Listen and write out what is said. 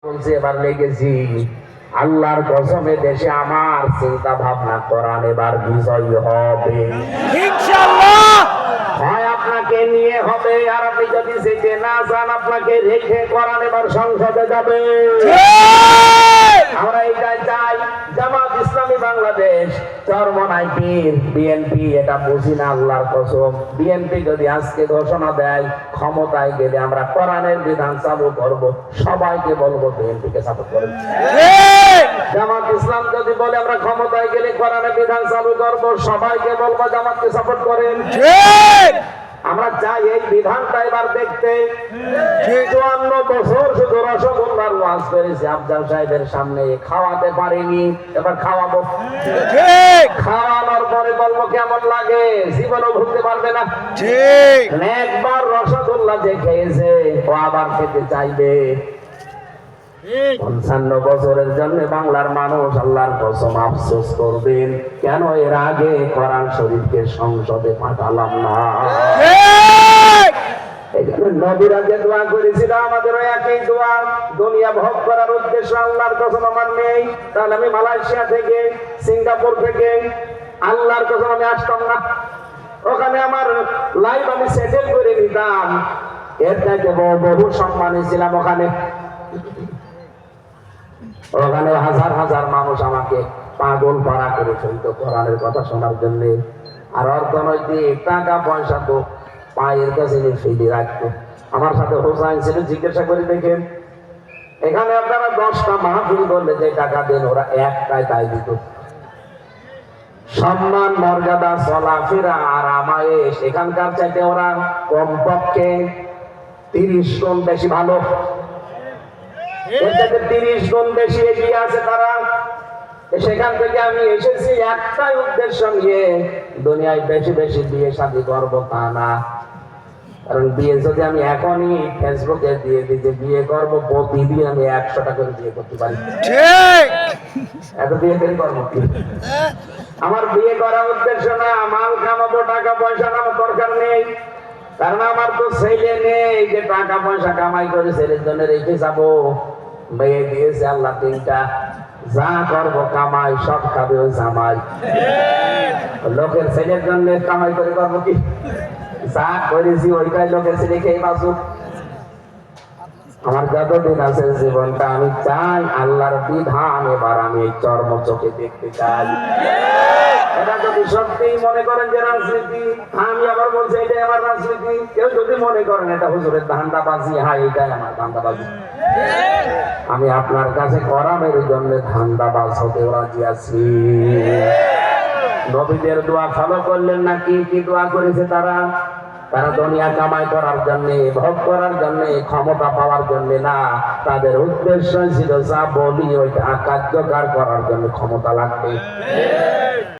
বলছি এবার লেগেছি আল্লাহর কসমে দেশে আমার চিন্তা ভাবনা করান এবার বিজয় হবে ইনশাআল্লাহ। হয় আপনাকে নিয়ে হবে, আর আপনি যদি যেতে না চান আপনাকে রেখে করান এবার সংসদে যাবে। আমরা এইটাই চাই। জামাত ইসলামী বাংলাদেশ, চরমনাই পীর, বিএনপি এটা বুঝি না আল্লাহর কসম। বিএনপি যদি আজকে ঘোষণা দেয় ক্ষমতায় গেলে আমরা কোরআনের বিধান চালু করব, সবাইকে বলবো বিএনপি কে সাপোর্ট করুন। জামাত ইসলাম যদি বলে আমরা ক্ষমতায় গেলে কোরআনের বিধান চালু করব, সবাইকে বলবো জামাতকে সাপোর্ট করেন। আমরা চাই এই বিধানটা এবার দেখতে। 54 বছর শুধু রসগোল্লার ওয়াজ করেছি আফজাল সাহেবের সামনে, খাওয়াতে পারিনি, এবার খাওয়াবো। খাওয়ানোর পরে বলবো কেমন লাগে, জীবনও ভুলতে পারবে না। একবার রসগোল্লা যে খেয়েছে ও আবার খেতে চাইবে। 55 বছরের জন্য বাংলার মানুষ আল্লাহর কসম আফসোস করবেন, কেন এর আগে কোরআন শরীফকে সংসদে পাঠালাম না। নবীরা যে দোয়া করেছিল আমাদেরও একই দোয়া, দুনিয়া ভোগ করার উদ্দেশ্য আল্লাহর কসম আমার নেই, তাহলে আমি মালয়েশিয়া থেকে, সিঙ্গাপুর থেকে আল্লাহর কসম আমি আসতাম না। ওখানে আমার লাইফ আমি সেটেল করে নিতাম, এর থেকে বহু সম্মানী ছিলাম। ওখানে হাজার হাজার মানুষ আমাকে পাগল পাড়া করে ফেলত কোরআনের কথা শোনার জন্য। আর অর্থনৈতিক টাকা পয়সা তো পায়ের কাছে ফেলে রাখতো। আমার সাথে হোসাইন ছিল, জিজ্ঞাসা করে দেখেন এখানে আপনারা 10টা মাহফিল করলে যে টাকা দেন ওরা একটাই তাই দিত। সম্মান, মর্যাদা, চলাফেরা আর আমায়েশ এখানকার চাইতে ওরা কমপক্ষে 30 গুণ বেশি ভালো, 30 গুণ বেশি এগিয়ে আছে তারা। সেখান থেকে আমি এসেছি একটাই উদ্দেশ্য নিয়ে, দুনিয়ায় বেশি বেশি বিয়ে শাদী করবো তা না। কারণ বিয়ে যদি আমি এখনই ফেসবুকে দিয়ে দিই যে বিয়ে করবো, প্রতিদিন আমি 100 টাকা করে বিয়ে করতে পারি। এত বিয়ে করে করবো কি? আমার বিয়ে করার উদ্দেশ্য না মাল কামাবো, টাকা পয়সা নামার দরকার নেই। কারণ আমার তো ছেলে নেই যে টাকা পয়সা কামাই করে ছেলের জন্য রেখে যাবো। মেয়ে দিয়েছে আল্লাহ 3টা, যা করবো কামাই সব খাবে ওই জামাই। লোকের ছেলের জন্য কামাই করে করবো কি? যা করেছি ওইটাই লোকের ছেলে খেয়ে বাঁচুক। আমার যতদিন আছে জীবনটা আমি চাই আল্লাহর বিধান এবার আমি এই চর্ম চোখে দেখতে চাই। এটা যদি সত্যি মনে করেন যে রাজনীতি, আমি আবার বলছি এটাই আমার রাজনীতি। কেউ যদি মনে করেন এটা হুজুরের ধান্দাবাজি, হ্যাঁ এটাই আমার ধান্দাবাজি। আমি আপনার কাছে কোরআনের জন্য ধান্দাবাজ হতে রাজি আছি। নবীদের দোয়া ফলো করলেন না? কি কি দোয়া করেছে তারা? তারা দুনিয়া কামাই করার জন্য, ভোগ করার জন্য, ক্ষমতা পাওয়ার জন্য না। তাদের উদ্দেশ্য ছিল যা বলি ওইটা কার্যকর করার জন্য ক্ষমতা লাগবে।